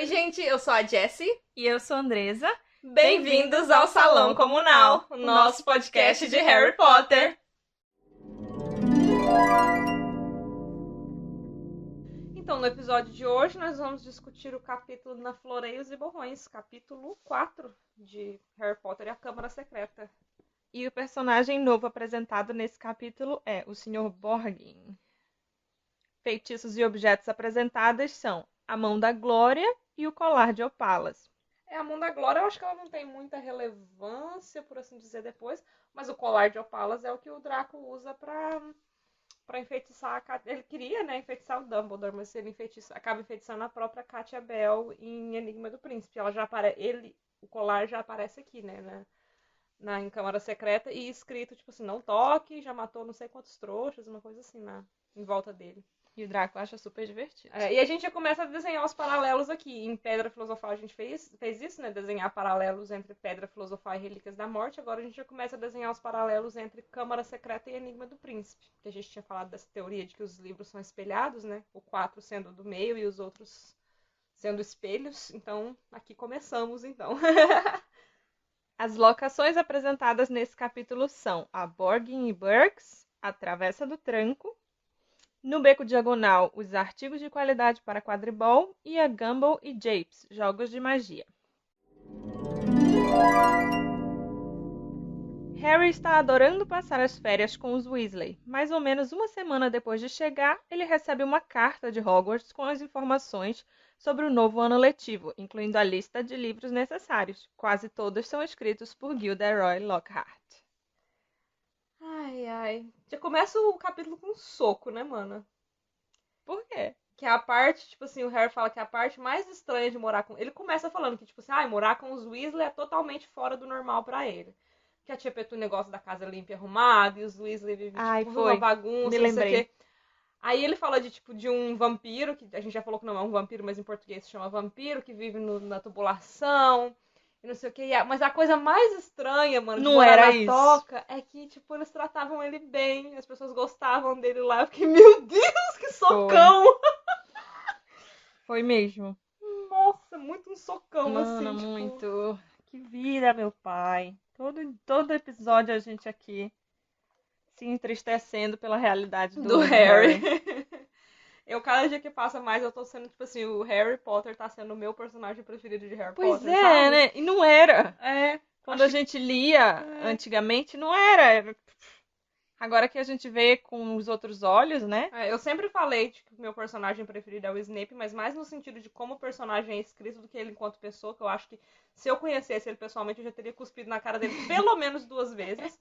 Oi, gente, eu sou a Jessie. E eu sou a Andresa. Bem-vindos ao Salão Comunal, o nosso podcast de Harry Potter. Então, no episódio de hoje, nós vamos discutir o capítulo Na Floreios e Borrões, capítulo 4 de Harry Potter e a Câmara Secreta. E o personagem novo apresentado nesse capítulo é o Sr. Borgin. Feitiços e objetos apresentados são a Mão da Glória e o Colar de Opalas. A Mão da Glória, eu acho que ela não tem muita relevância, por assim dizer, depois, mas o Colar de Opalas é o que o Draco usa pra enfeitiçar a Ele queria, né, enfeitiçar o Dumbledore, mas ele acaba enfeitiçando a própria Katia Bell em Enigma do Príncipe. Ela já o colar já aparece aqui, né, em Câmara Secreta, e escrito, tipo assim, não toque, já matou não sei quantos trouxas, uma coisa assim, em volta dele. E o Draco acha super divertido. E a gente já começa a desenhar os paralelos aqui. Em Pedra Filosofal a gente fez isso, né? Desenhar paralelos entre Pedra Filosofal e Relíquias da Morte. Agora a gente já começa a desenhar os paralelos entre Câmara Secreta e Enigma do Príncipe. Que a gente tinha falado dessa teoria de que os livros são espelhados, né? O 4 sendo do meio e os outros sendo espelhos. Então, aqui começamos, então. As locações apresentadas nesse capítulo são a Borgin e Burkes, a Travessa do Tranco, no Beco Diagonal, os artigos de qualidade para quadribol e a Gumball e Japes, jogos de magia. Harry está adorando passar as férias com os Weasley. Mais ou menos uma semana depois de chegar, ele recebe uma carta de Hogwarts com as informações sobre o novo ano letivo, incluindo a lista de livros necessários. Quase todos são escritos por Gilderoy Lockhart. Ai. Já começa o capítulo com um soco, né, mana? Por quê? Que é a parte, tipo assim, o Harry fala que é a parte mais estranha de morar com... Ele começa falando que, tipo assim, morar com os Weasley é totalmente fora do normal pra ele. Que a tia Petúnia gosta da casa limpa e arrumada, e os Weasley vivem, uma bagunça, Me lembrei. Não sei o quê. Aí ele fala de um vampiro, que a gente já falou que não é um vampiro, mas em português se chama vampiro, que vive na tubulação, e não sei o que. Mas a coisa mais estranha, mano, de não morar era na isso. toca, é que, tipo, eles tratavam ele bem, as pessoas gostavam dele lá. Eu fiquei, meu Deus, que socão! Foi mesmo. Nossa, muito um socão, Mano, assim, muito. Que vida, meu pai. Todo episódio a gente aqui se entristecendo pela realidade do Harry. Cada dia que passa mais, eu tô sendo, tipo assim, o Harry Potter tá sendo o meu personagem preferido de Harry Potter, Pois é, sabe? né? E não era. Quando a Acho gente lia antigamente, não era. Agora que a gente vê com os outros olhos, né? Eu sempre falei que o meu personagem preferido é o Snape, mas mais no sentido de como o personagem é escrito do que ele enquanto pessoa, que eu acho que se eu conhecesse ele pessoalmente, eu já teria cuspido na cara dele pelo menos 2 vezes.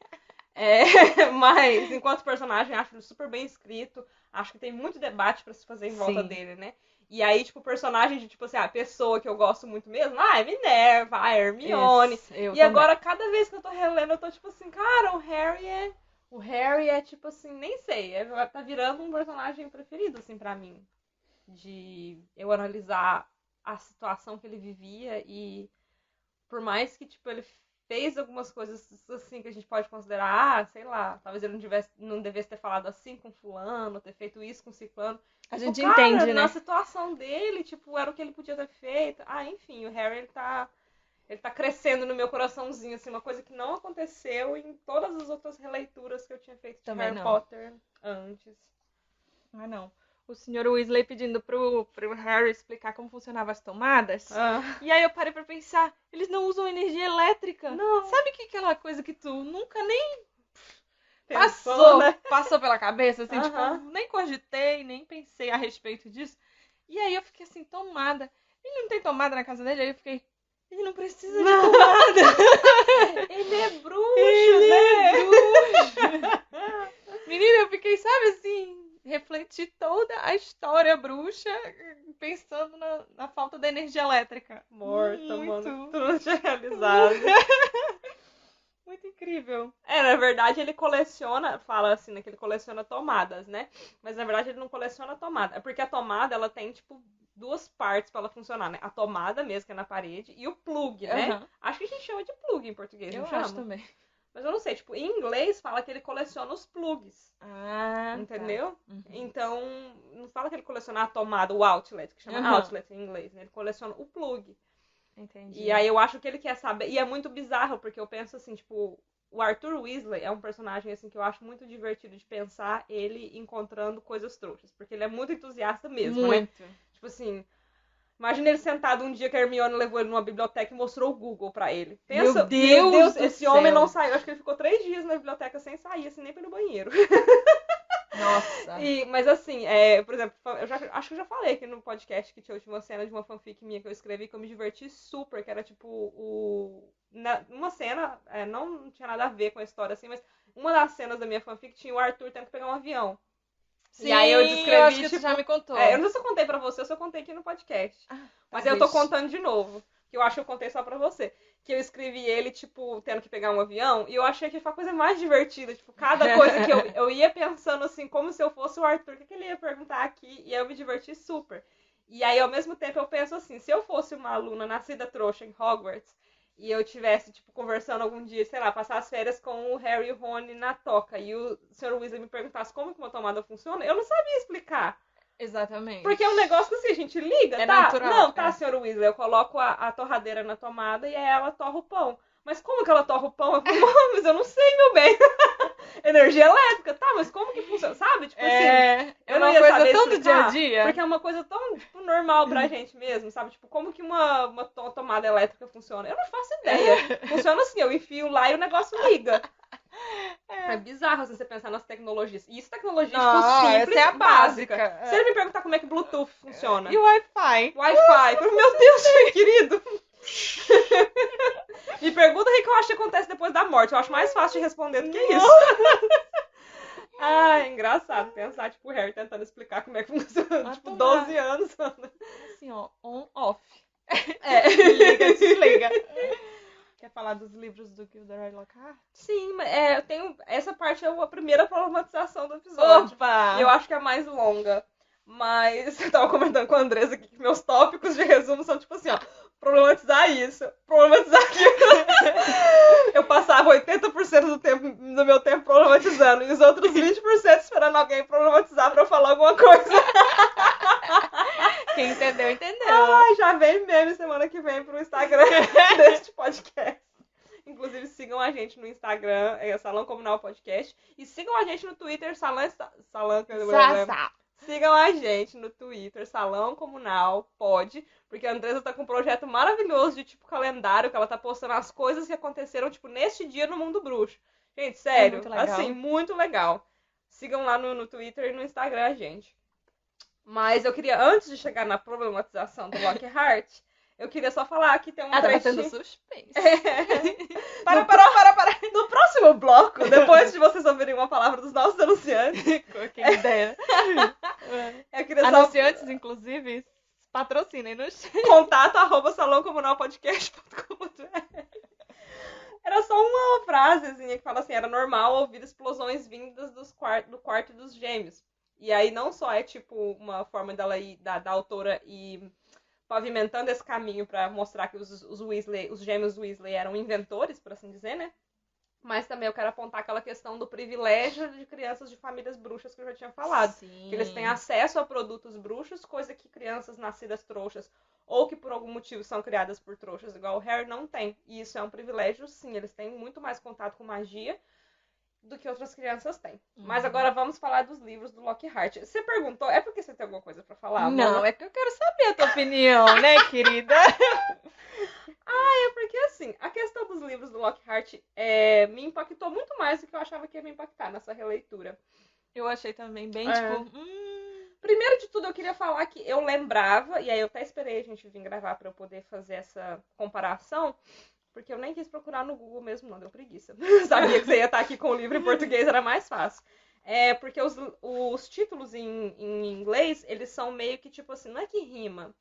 Mas enquanto personagem, acho ele super bem escrito. Acho que tem muito debate pra se fazer em volta dele, né? E aí, tipo, o personagem de, tipo assim, a pessoa que eu gosto muito mesmo, é Minerva, a Hermione. E agora, cada vez que eu tô relendo, eu tô tipo assim, cara, o Harry é tipo assim, nem sei, tá virando um personagem preferido, assim, pra mim. De eu analisar a situação que ele vivia e por mais que, tipo, ele fez algumas coisas assim que a gente pode considerar, sei lá, talvez ele não devesse ter falado assim com fulano, ter feito isso com ciclano. A gente entende, né? Na situação dele, tipo, era o que ele podia ter feito. Enfim, o Harry, ele tá crescendo no meu coraçãozinho, assim, uma coisa que não aconteceu em todas as outras releituras que eu tinha feito de Harry Potter antes. Não. O Sr. Weasley pedindo pro Harry explicar como funcionavam as tomadas. E aí eu parei pra pensar, eles não usam energia elétrica. Não. Sabe que aquela coisa que tu nunca nem passou pela cabeça, assim, tipo, nem cogitei, nem pensei a respeito disso. E aí eu fiquei assim, tomada. Ele não tem tomada na casa dele? Aí eu fiquei, ele não precisa de tomada. Ele é bruxo, Menina, eu fiquei, sabe assim, refleti toda a história bruxa pensando na falta da energia elétrica. Morta, mano. Tu não tinha realizado. Muito incrível. Na verdade ele fala assim, né, que ele coleciona tomadas, né? Mas na verdade ele não coleciona tomada. É porque a tomada, ela tem, tipo, 2 partes pra ela funcionar, né? A tomada mesmo, que é na parede, e o plug, né? Acho que a gente chama de plug em português, não chama? Eu acho também. Mas eu não sei, tipo, em inglês fala que ele coleciona os plugs. Ah, Entendeu? Tá. Uhum. Então, não fala que ele coleciona a tomada, o outlet, que chama outlet em inglês, né? Ele coleciona o plug. Entendi. E aí eu acho que ele quer saber. E é muito bizarro, porque eu penso assim, tipo, o Arthur Weasley é um personagem assim que eu acho muito divertido de pensar ele encontrando coisas trouxas. Porque ele é muito entusiasta mesmo, né? Muito. Tipo assim, imagina ele sentado um dia que a Hermione levou ele numa biblioteca e mostrou o Google pra ele. Pensa, Meu Deus do esse céu. homem não saiu. Acho que ele ficou 3 dias na biblioteca sem sair, assim, nem pelo banheiro. Nossa. Mas assim, por exemplo, acho que eu já falei aqui no podcast que tinha uma cena de uma fanfic minha que eu escrevi que eu me diverti super, que era tipo uma cena, não tinha nada a ver com a história assim, mas uma das cenas da minha fanfic tinha o Arthur tendo que pegar um avião. Sim, E aí eu descrevi, eu acho que tipo, tu já me contou. eu não sei se eu contei pra você ou se eu contei aqui no podcast. Mas eu tô contando de novo, que eu acho que eu contei só pra você. Que eu escrevi ele, tipo, tendo que pegar um avião, e eu achei que foi a coisa mais divertida. Tipo, cada coisa que eu ia pensando, assim, como se eu fosse o Arthur, o que ele ia perguntar aqui, e aí eu me diverti super. E aí, ao mesmo tempo, eu penso assim, se eu fosse uma aluna nascida trouxa em Hogwarts, e eu tivesse, tipo, conversando algum dia, sei lá, passar as férias com o Harry e o Rony na toca, e o Sr. Weasley me perguntasse como que uma tomada funciona, eu não sabia explicar. Exatamente. Porque é um negócio que assim, a gente liga, É tá? natural, Não, tá, Sr. Weasley, eu coloco a torradeira na tomada e aí ela torra o pão. Mas como que ela torra o pão? Eu falo, mas eu não sei, meu bem. Energia elétrica, tá, mas como que funciona? Sabe? Tipo assim, eu não ia coisa saber tão explicar, do dia a dia. porque é uma coisa tão, tipo, normal pra gente mesmo, sabe? Tipo, como que uma tomada elétrica funciona? Eu não faço ideia. Funciona assim, eu enfio lá e o negócio liga. É bizarro assim, você pensar nas tecnologias. E isso tecnologia, tipo, simples, essa é a básica. básica. Se ele me perguntar como é que Bluetooth funciona. E o Wi-Fi? Wi-Fi. Meu Deus, querido. Me pergunta o que eu acho que acontece depois da morte. Eu acho mais fácil de responder do que isso. É engraçado pensar, tipo, o Harry tentando explicar como é que funciona. Tipo, 12 anos. Assim, ó, on-off. Liga, desliga. Quer falar dos livros do Gilderoy Lockhart? Sim, eu tenho. Essa parte é a primeira problematização do episódio. Opa! E eu acho que é a mais longa. Mas eu tava comentando com a Andressa aqui que meus tópicos de resumo são tipo assim, ó. Problematizar isso, problematizar aquilo. Eu passava 80% do meu tempo problematizando e os outros 20% esperando alguém problematizar pra eu falar alguma coisa. Quem entendeu, entendeu. Já vem meme semana que vem pro Instagram deste podcast. Inclusive, sigam a gente no Instagram, Salão Comunal Podcast. E sigam a gente no Twitter, Sigam a gente no Twitter, Salão Comunal Pod. Porque a Andressa tá com um projeto maravilhoso de, tipo, calendário, que ela tá postando as coisas que aconteceram, tipo, neste dia no Mundo Bruxo. Gente, sério, muito legal. assim, muito legal. Sigam lá no Twitter e no Instagram a gente. Mas eu queria, antes de chegar na problematização do Lockhart, eu queria só falar que tem um tava trechinho... tendo suspense. Para. No próximo bloco, depois de vocês ouvirem uma palavra dos nossos anunciantes... Que ideia. Eu queria Anunciantes, inclusive, patrocinem-nos. contato@salãocomunalpodcast.com.br. Era só uma frasezinha que fala assim, era normal ouvir explosões vindas do quarto dos gêmeos. E aí não só é tipo uma forma dela da autora ir pavimentando esse caminho pra mostrar que os gêmeos Weasley eram inventores, por assim dizer, né? Mas também eu quero apontar aquela questão do privilégio de crianças de famílias bruxas que eu já tinha falado. Sim. Que eles têm acesso a produtos bruxos, coisa que crianças nascidas trouxas ou que por algum motivo são criadas por trouxas, igual o Harry, não tem. E isso é um privilégio, sim. Eles têm muito mais contato com magia do que outras crianças têm. Mas agora vamos falar dos livros do Lockhart. Você perguntou, é porque você tem alguma coisa pra falar? Não, Mona? é que eu quero saber a tua opinião, né, querida? Porque assim, a questão dos livros do Lockhart me impactou muito mais do que eu achava que ia me impactar nessa releitura. Eu achei também bem, Primeiro de tudo, eu queria falar que eu lembrava, e aí eu até esperei a gente vir gravar pra eu poder fazer essa comparação, porque eu nem quis procurar no Google mesmo, não, deu preguiça. Sabia que você ia estar aqui com o livro em português, era mais fácil. Porque os títulos em inglês, eles são meio que tipo assim, não é que rima.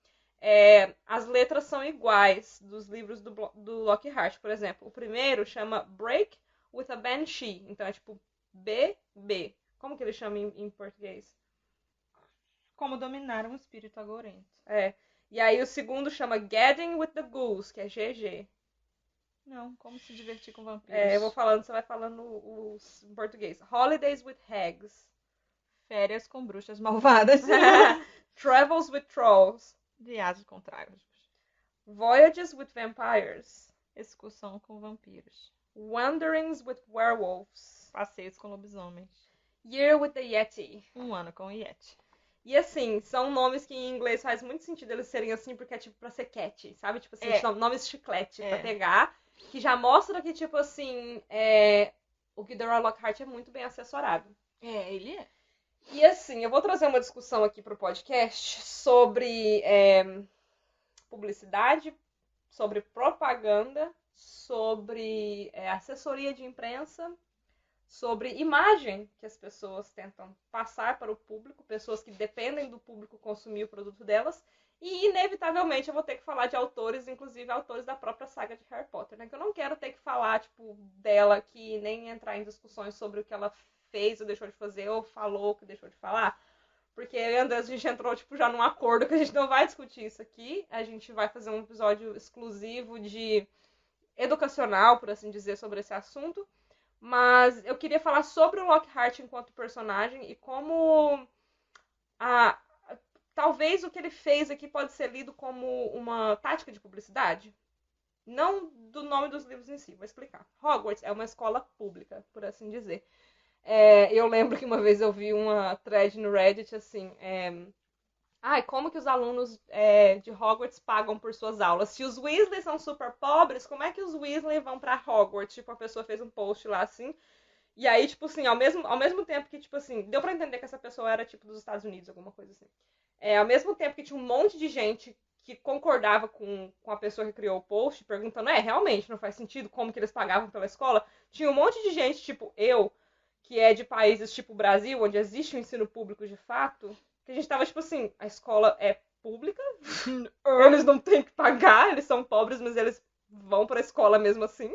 As letras são iguais dos livros do Lockhart, por exemplo. O primeiro chama Break with a Banshee, então é tipo BB. Como que ele chama em português? Como dominar um espírito agorento. E aí o segundo chama Getting with the Ghouls, que é GG. Não, como se divertir com vampiros. Eu vou falando, você vai falando os em português. Holidays with Hags. Férias com bruxas malvadas. Travels with Trolls. Viagens com tragos. Voyages with Vampires. Excursão com vampiros. Wanderings with Werewolves. Passeios com lobisomens. Year with the Yeti. Um ano com o Yeti. E assim, são nomes que em inglês faz muito sentido eles serem assim, porque é tipo pra ser cat, sabe? Tipo assim, nomes chiclete pra pegar. Que já mostra que, tipo assim, o Gilderoy Lockhart é muito bem assessorado. Ele é. E assim, eu vou trazer uma discussão aqui pro podcast sobre publicidade, sobre propaganda, sobre assessoria de imprensa, sobre imagem que as pessoas tentam passar para o público, pessoas que dependem do público consumir o produto delas. E, inevitavelmente, eu vou ter que falar de autores, inclusive autores da própria saga de Harry Potter, né? Que eu não quero ter que falar, tipo, dela aqui, nem entrar em discussões sobre o que ela fez ou deixou de fazer, ou falou ou que deixou de falar. Porque eu e a André, a gente entrou, tipo, já num acordo que a gente não vai discutir isso aqui. A gente vai fazer um episódio exclusivo de educacional, por assim dizer, sobre esse assunto. Mas eu queria falar sobre o Lockhart enquanto personagem e como talvez o que ele fez aqui pode ser lido como uma tática de publicidade. Não do nome dos livros em si, vou explicar. Hogwarts é uma escola pública, por assim dizer. Eu lembro que uma vez eu vi uma thread no Reddit assim... como que os alunos de Hogwarts pagam por suas aulas? Se os Weasley são super pobres, como é que os Weasley vão pra Hogwarts? Tipo, a pessoa fez um post lá assim... E aí, tipo assim, ao mesmo tempo que, tipo assim, deu pra entender que essa pessoa era, tipo, dos Estados Unidos, alguma coisa assim. Ao mesmo tempo que tinha um monte de gente que concordava com a pessoa que criou o post, perguntando, realmente, não faz sentido como que eles pagavam pela escola, tinha um monte de gente, tipo, eu, que é de países tipo Brasil, onde existe o ensino público de fato, que a gente tava, tipo assim, a escola é pública, eles não têm que pagar, eles são pobres, mas eles vão pra escola mesmo assim,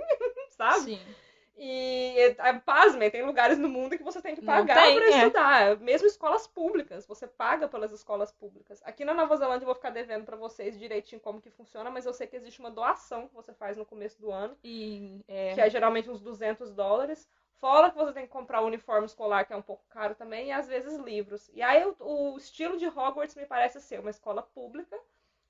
sabe? Sim. E, pasmem, tem lugares no mundo que você tem que pagar para estudar. Mesmo escolas públicas, você paga pelas escolas públicas. Aqui na Nova Zelândia eu vou ficar devendo para vocês direitinho como que funciona, mas eu sei que existe uma doação que você faz no começo do ano, que é geralmente uns $200. Fora que você tem que comprar o uniforme escolar, que é um pouco caro também, e às vezes livros. E aí o estilo de Hogwarts me parece ser uma escola pública,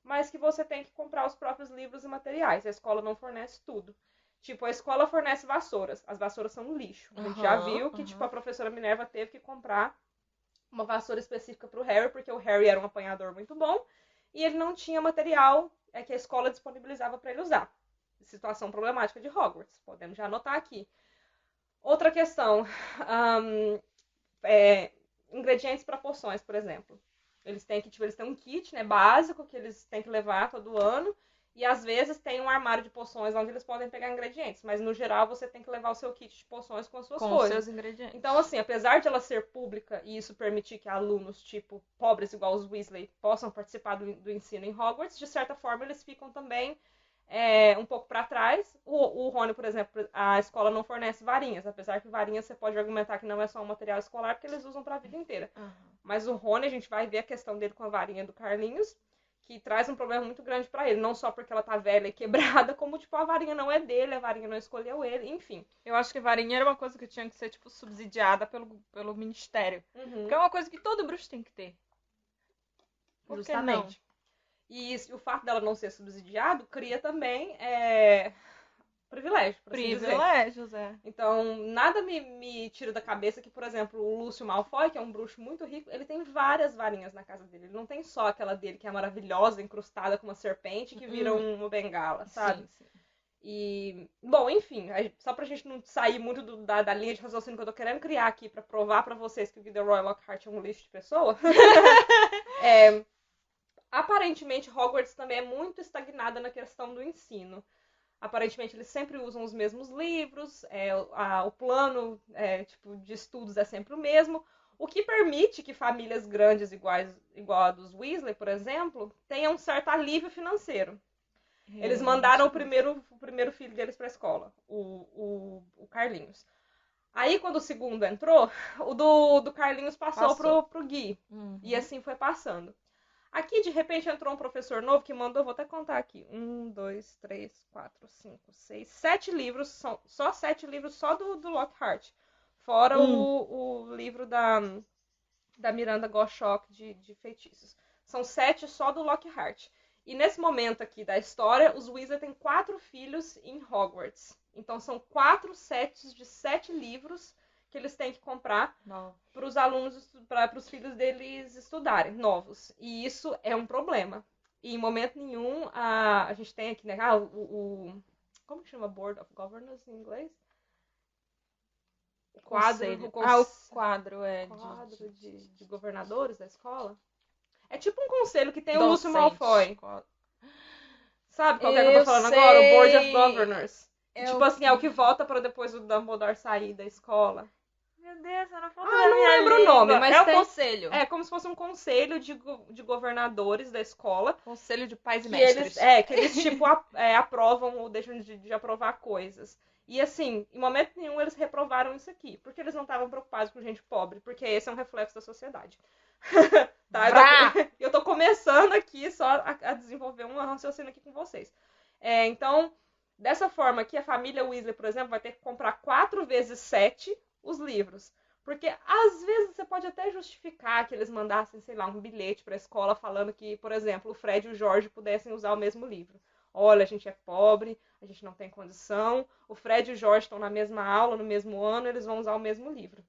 mas que você tem que comprar os próprios livros e materiais. A escola não fornece tudo. Tipo, a escola fornece vassouras. As vassouras são um lixo. A gente já viu que, tipo, a professora Minerva teve que comprar uma vassoura específica pro Harry, porque o Harry era um apanhador muito bom e ele não tinha material que a escola disponibilizava para ele usar. Situação problemática de Hogwarts. Podemos já anotar aqui. Outra questão. Ingredientes para poções, por exemplo. Eles têm um kit, né, básico que eles têm que levar todo ano. E às vezes tem um armário de poções onde eles podem pegar ingredientes. Mas no geral você tem que levar o seu kit de poções com as suas coisas. Com seus ingredientes. Então, assim, apesar de ela ser pública e isso permitir que alunos, tipo, pobres igual os Weasley, possam participar do ensino em Hogwarts, de certa forma eles ficam também um pouco para trás. O Rony, por exemplo, a escola não fornece varinhas. Apesar que varinhas você pode argumentar que não é só um material escolar, porque eles usam para a vida inteira. Mas o Rony, a gente vai ver a questão dele com a varinha do Carlinhos, que traz um problema muito grande pra ele. Não só porque ela tá velha e quebrada, como, tipo, a varinha não é dele, a varinha não escolheu ele, enfim. Eu acho que varinha era uma coisa que tinha que ser, tipo, subsidiada pelo ministério. Porque é uma coisa que todo bruxo tem que ter. Justamente. E o fato dela não ser subsidiado cria também privilégio, por assim dizer. Privilégios, Então, nada me tira da cabeça que, por exemplo, o Lúcio Malfoy, que é um bruxo muito rico, ele tem várias varinhas na casa dele. Ele não tem só aquela dele que é maravilhosa, incrustada com uma serpente, que vira uma bengala, sabe? Sim. E, bom, enfim, só pra gente não sair muito da linha de raciocínio que eu tô querendo criar aqui pra provar pra vocês que o Gilderoy Lockhart é um lixo de pessoa. Aparentemente, Hogwarts também é muito estagnada na questão do ensino. Aparentemente, eles sempre usam os mesmos livros, o plano de estudos é sempre o mesmo, o que permite que famílias grandes, igual a dos Weasley, por exemplo, tenham um certo alívio financeiro. Eles mandaram o primeiro filho deles para a escola, o Carlinhos. Aí, quando o segundo entrou, o do Carlinhos passou pro Gui. E assim foi passando. Aqui, de repente, entrou um professor novo que mandou, vou até contar aqui, 1, 2, 3, 4, 5, 6, 7 livros, só 7 livros só do Lockhart. Fora o livro da Miranda Gottschalk de feitiços. São 7 só do Lockhart. E nesse momento aqui da história, os Weasley têm 4 filhos em Hogwarts. Então são 4 sets de 7 livros que eles têm que comprar para os alunos, para os filhos deles estudarem, novos. E isso é um problema. E em momento nenhum, a gente tem aqui, né, como que chama Board of Governors em inglês? O quadro de governadores da escola. É tipo um conselho que tem o Lúcio Malfoy. Sabe qual que é que eu tô falando agora? O Board of Governors. Tipo assim, é o que vota pra depois o Dumbledore sair da escola. Meu Deus, eu não vou não lembro o nome, mas o conselho. É como se fosse um conselho de governadores da escola. Conselho de pais e mestres. Que eles tipo, aprovam ou deixam de aprovar coisas. E assim, em momento nenhum eles reprovaram isso aqui. Porque eles não estavam preocupados com gente pobre. Porque esse é um reflexo da sociedade. Tá? Eu tô começando aqui só a desenvolver um raciocínio aqui com vocês. Então, dessa forma aqui, a família Weasley, por exemplo, vai ter que comprar 4 vezes 7 os livros. Porque às vezes você pode até justificar que eles mandassem, sei lá, um bilhete para a escola falando que, por exemplo, o Fred e o Jorge pudessem usar o mesmo livro. Olha, a gente é pobre, a gente não tem condição, o Fred e o Jorge estão na mesma aula, no mesmo ano, eles vão usar o mesmo livro.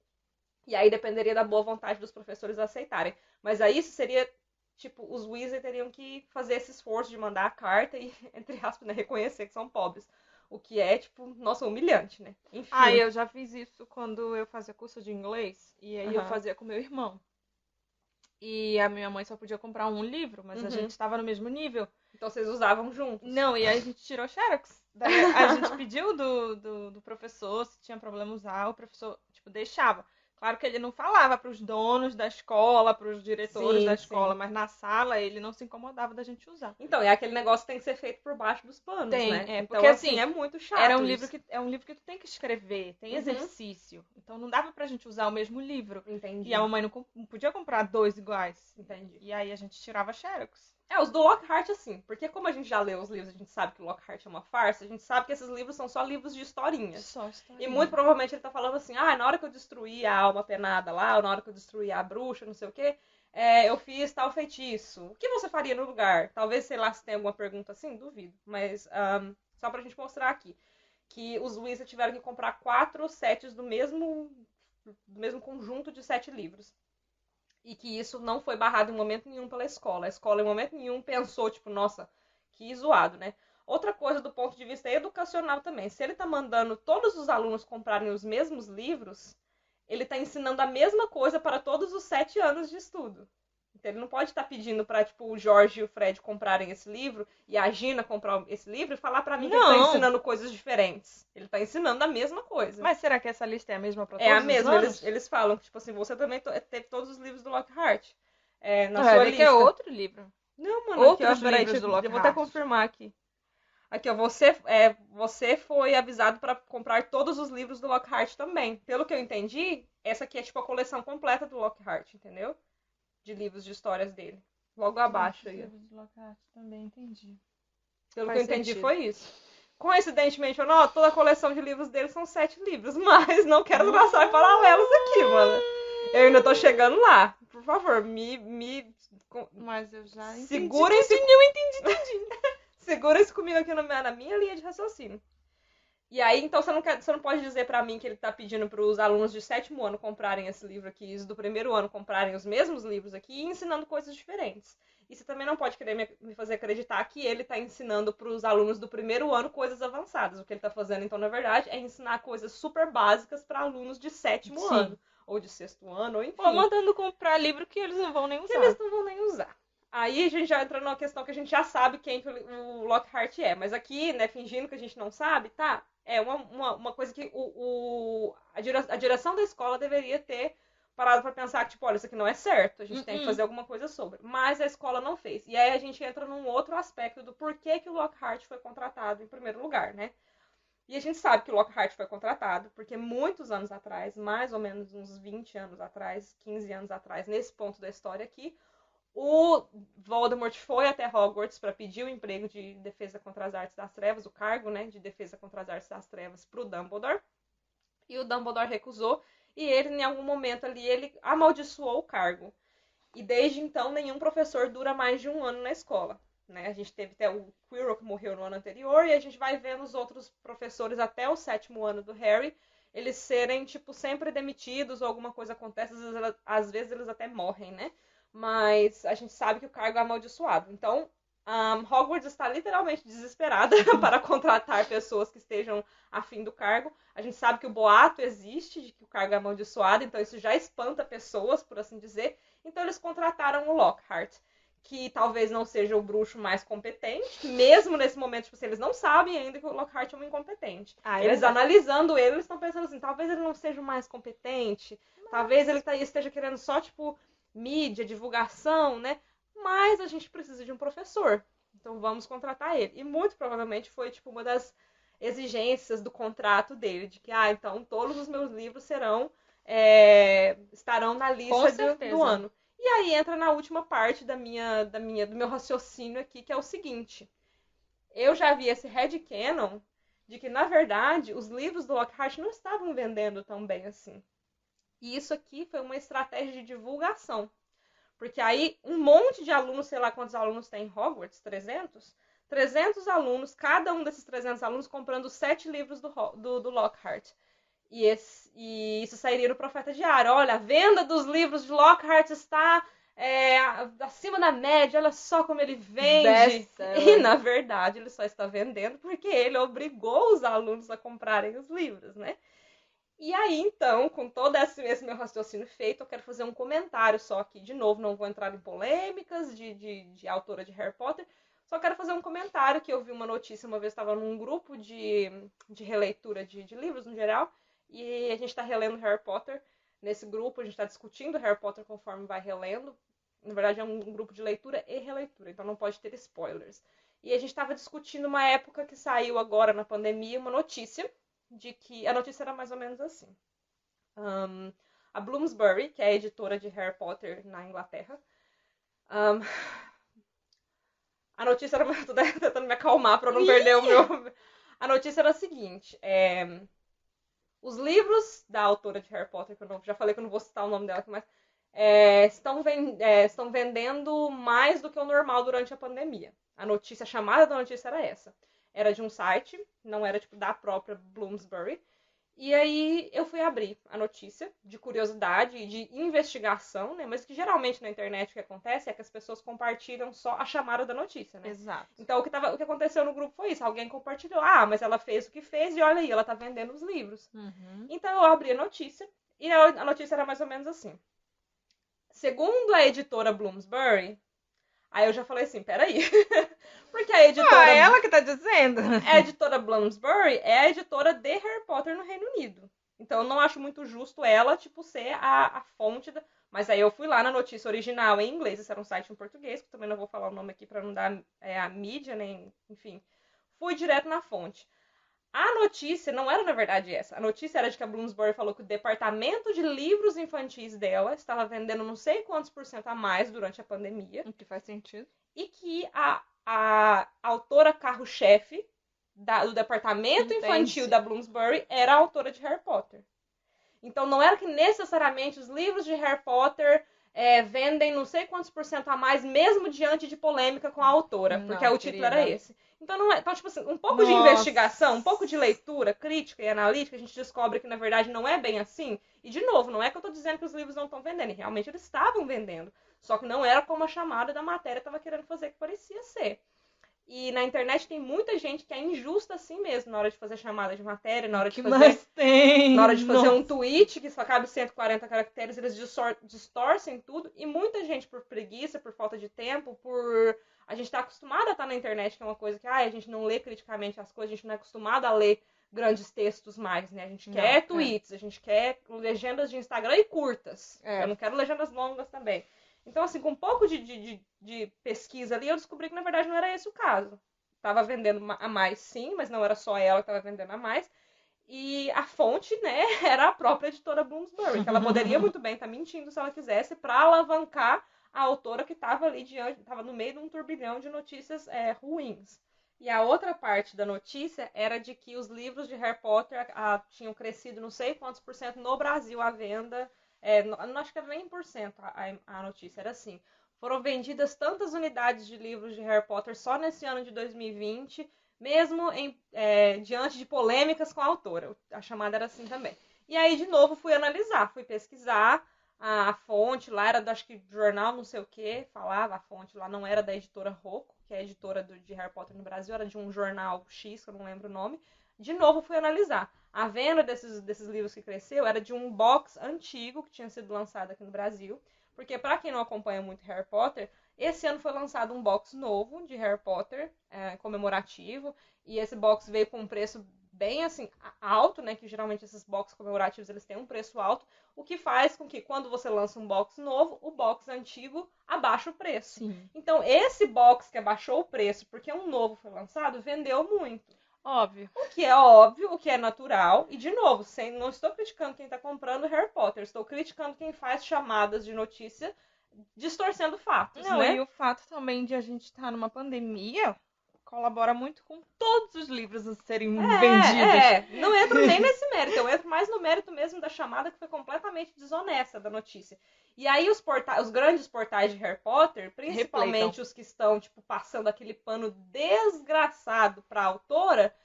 E aí dependeria da boa vontade dos professores aceitarem. Mas aí isso seria, tipo, os Weasley teriam que fazer esse esforço de mandar a carta e, entre aspas, né, reconhecer que são pobres. O que é, tipo, nossa, humilhante, né? Enfim. Eu já fiz isso quando eu fazia curso de inglês. E aí eu fazia com meu irmão. E a minha mãe só podia comprar um livro, mas a gente estava no mesmo nível. Então vocês usavam juntos? Não, e aí a gente tirou xerox. Daí a gente pediu do professor se tinha problema usar, o professor, tipo, deixava. Claro que ele não falava para os donos da escola, para os diretores da escola, mas na sala ele não se incomodava da gente usar. Então, é aquele negócio que tem que ser feito por baixo dos panos, né? Então, porque assim, é muito chato. É um livro que tu tem que escrever, tem exercício. Então não dava pra gente usar o mesmo livro. Entendi. E a mamãe não podia comprar 2 iguais. Entendi. E aí a gente tirava xerox. Os do Lockhart, assim, porque como a gente já leu os livros, a gente sabe que o Lockhart é uma farsa, a gente sabe que esses livros são só livros de historinhas. Só historinha. E muito provavelmente ele tá falando assim, na hora que eu destruí a alma penada lá, ou na hora que eu destruí a bruxa, não sei o quê, eu fiz tal feitiço. O que você faria no lugar? Talvez, sei lá, se tem alguma pergunta assim, duvido. Mas só pra gente mostrar aqui, que os Weasley tiveram que comprar 4 sets do mesmo conjunto de 7 livros. E que isso não foi barrado em momento nenhum pela escola. A escola, em momento nenhum, pensou, tipo, nossa, que zoado, né? Outra coisa do ponto de vista educacional também. Se ele tá mandando todos os alunos comprarem os mesmos livros, ele tá ensinando a mesma coisa para todos os 7 anos de estudo. Então ele não pode estar pedindo pra, tipo, o Jorge e o Fred comprarem esse livro e a Gina comprar esse livro e falar pra mim que ele tá ensinando coisas diferentes. Ele tá ensinando a mesma coisa. Mas será que essa lista é a mesma pra todos os anos? É a mesma. Eles falam que, tipo assim, você também teve todos os livros do Lockhart na sua lista. Que é outro livro. Não, mano. Outros livros do Lockhart. Eu vou até confirmar aqui. Aqui, ó, você foi avisado pra comprar todos os livros do Lockhart também. Pelo que eu entendi, essa aqui é tipo a coleção completa do Lockhart, entendeu? De livros de histórias dele. Logo abaixo aí. Livros do Lockhart também entendi. Pelo que eu entendi foi isso. Coincidentemente ou não, toda a coleção de livros dele são 7 livros, mas não quero traçar paralelos aqui, mano. Eu ainda tô chegando lá. Por favor, Mas eu já entendi. Segurem-se. Eu entendi. Segura-se comigo aqui na minha linha de raciocínio. E aí, então, você não pode dizer pra mim que ele tá pedindo pros alunos de 7º ano comprarem esse livro aqui e os do 1º ano comprarem os mesmos livros aqui e ensinando coisas diferentes. E você também não pode querer me fazer acreditar que ele tá ensinando pros alunos do 1º ano coisas avançadas. O que ele tá fazendo, então, na verdade, é ensinar coisas super básicas pra alunos de 7º ano. Ou de 6º ano, ou enfim. Ou mandando comprar livro que eles não vão nem usar. Que eles não vão nem usar. Aí a gente já entra numa questão que a gente já sabe quem que o Lockhart é. Mas aqui, né, fingindo que a gente não sabe, tá? É uma coisa que a direção da escola deveria ter parado pra pensar que, tipo, olha, isso aqui não é certo. A gente tem que fazer alguma coisa sobre. Mas a escola não fez. E aí a gente entra num outro aspecto do porquê que o Lockhart foi contratado em primeiro lugar, né? E a gente sabe que o Lockhart foi contratado porque muitos anos atrás, mais ou menos uns 20 anos atrás, 15 anos atrás, nesse ponto da história aqui, O Voldemort foi até Hogwarts para pedir o emprego de defesa contra as artes das trevas, o cargo, né, de defesa contra as artes das trevas pro Dumbledore. E o Dumbledore recusou. E ele, em algum momento ali, ele amaldiçoou o cargo. E desde então, nenhum professor dura mais de 1 ano na escola. Né? A gente teve até o Quirrell, que morreu no ano anterior, e a gente vai vendo os outros professores até o 7º ano do Harry, eles serem, tipo, sempre demitidos, ou alguma coisa acontece, às vezes eles até morrem, né? Mas a gente sabe que o cargo é amaldiçoado. Então, Hogwarts está literalmente desesperada para contratar pessoas que estejam afim do cargo. A gente sabe que o boato existe de que o cargo é amaldiçoado, então isso já espanta pessoas, por assim dizer. Então eles contrataram o Lockhart, que talvez não seja o bruxo mais competente, mesmo nesse momento, tipo assim, eles não sabem ainda que o Lockhart é um incompetente. Eles analisando ele, eles estão pensando assim, talvez ele não seja o mais competente, talvez ele esteja querendo só, tipo, mídia, divulgação, né? Mas a gente precisa de um professor, então vamos contratar ele. E muito provavelmente foi, tipo, uma das exigências do contrato dele, de que, então todos os meus livros estarão na lista do ano. E aí entra na última parte do meu raciocínio aqui, que é o seguinte. Eu já vi esse headcanon de que, na verdade, os livros do Lockhart não estavam vendendo tão bem assim. E isso aqui foi uma estratégia de divulgação. Porque aí um monte de alunos, sei lá quantos alunos tem em Hogwarts, 300 alunos, cada um desses 300 alunos comprando 7 livros do Lockhart. E isso sairia no Profeta Diário. Olha, a venda dos livros de Lockhart está acima da média, olha só como ele vende. E, na verdade, ele só está vendendo porque ele obrigou os alunos a comprarem os livros, né? E aí, então, com todo esse meu raciocínio feito, eu quero fazer um comentário só aqui. De novo, não vou entrar em polêmicas de autora de Harry Potter, só quero fazer um comentário que eu vi uma notícia, uma vez estava num grupo de releitura de livros, no geral, e a gente está relendo Harry Potter nesse grupo, a gente está discutindo Harry Potter conforme vai relendo. Na verdade, é um grupo de leitura e releitura, então não pode ter spoilers. E a gente estava discutindo uma época que saiu agora na pandemia, uma notícia de que a notícia era mais ou menos assim. A Bloomsbury, que é a editora de Harry Potter na Inglaterra, a notícia era... Tô tentando me acalmar para não perder o meu... A notícia era a seguinte, os livros da autora de Harry Potter, que eu já falei que eu não vou citar o nome dela aqui, mas estão vendendo mais do que o normal durante a pandemia. A chamada da notícia era essa. Era de um site, não era tipo da própria Bloomsbury. E aí eu fui abrir a notícia de curiosidade e de investigação, né? Mas que geralmente na internet o que acontece é que as pessoas compartilham só a chamada da notícia, né? Exato. Então o que aconteceu no grupo foi isso. Alguém compartilhou. Mas ela fez o que fez e olha aí, ela tá vendendo os livros. Uhum. Então eu abri a notícia e a notícia era mais ou menos assim. Segundo a editora Bloomsbury, aí eu já falei assim, peraí. Porque a editora... é ela que tá dizendo. A editora Bloomsbury é a editora de Harry Potter no Reino Unido. Então eu não acho muito justo ela, tipo, ser a fonte da... Mas aí eu fui lá na notícia original em inglês, esse era um site em português, que também não vou falar o nome aqui pra não dar a mídia, nem... Enfim, fui direto na fonte. A notícia não era, na verdade, essa. A notícia era de que a Bloomsbury falou que o departamento de livros infantis dela estava vendendo não sei quantos % a mais durante a pandemia. O que faz sentido. E que a autora carro-chefe do departamento infantil da Bloomsbury era a autora de Harry Potter. Então não era que necessariamente os livros de Harry Potter vendem não sei quantos % a mais, mesmo diante de polêmica com a autora, porque o título era esse. Então, não é, então, tipo assim, um pouco de investigação, um pouco de leitura crítica e analítica, a gente descobre que, na verdade, não é bem assim. E, de novo, não é que eu tô dizendo que os livros não estão vendendo, e realmente eles estavam vendendo. Só que não era como a chamada da matéria estava querendo fazer que parecia ser. E na internet tem muita gente que é injusta assim mesmo, na hora de fazer chamada de matéria, na hora de fazer um tweet que só cabe 140 caracteres, eles distorcem tudo. E muita gente, por preguiça, por falta de tempo, por... A gente tá acostumado a estar na internet, que é uma coisa que a gente não lê criticamente as coisas, a gente não é acostumado a ler grandes textos mais, né? A gente quer tweets, a gente quer legendas de Instagram e curtas. Eu não quero legendas longas também. Então, assim, com um pouco de pesquisa ali, eu descobri que, na verdade, não era esse o caso. Tava vendendo a mais, sim, mas não era só ela que tava vendendo a mais. E a fonte, né, era a própria editora Bloomsbury, que ela poderia muito bem estar mentindo se ela quisesse para alavancar a autora que estava ali estava no meio de um turbilhão de notícias ruins. E a outra parte da notícia era de que os livros de Harry Potter tinham crescido não sei quantos por cento no Brasil à venda. Não acho que era nem por cento a notícia, era assim. Foram vendidas tantas unidades de livros de Harry Potter só nesse ano de 2020, mesmo diante de polêmicas com a autora. A chamada era assim também. E aí, de novo, fui analisar, fui pesquisar. A fonte lá era, acho que, jornal não sei o que, falava, a fonte lá não era da editora Rocco, que é a editora de Harry Potter no Brasil, era de um jornal X, que eu não lembro o nome. De novo, fui analisar. A venda desses livros que cresceu era de um box antigo que tinha sido lançado aqui no Brasil, porque para quem não acompanha muito Harry Potter, esse ano foi lançado um box novo de Harry Potter, comemorativo, e esse box veio com um preço bem assim alto, né, que geralmente esses box comemorativos eles têm um preço alto, o que faz com que quando você lança um box novo, o box antigo abaixa o preço. Sim. Então esse box que abaixou o preço porque um novo foi lançado, vendeu muito. Óbvio. O que é óbvio, o que é natural, e de novo, não estou criticando quem está comprando Harry Potter, estou criticando quem faz chamadas de notícia distorcendo fatos, Não, né? e o fato também de a gente estar numa pandemia colabora muito com todos os livros a serem vendidos. Não entro nem nesse mérito, eu entro mais no mérito mesmo da chamada que foi completamente desonesta da notícia. E aí os grandes portais de Harry Potter, principalmente os que estão, tipo, passando aquele pano desgraçado pra autora,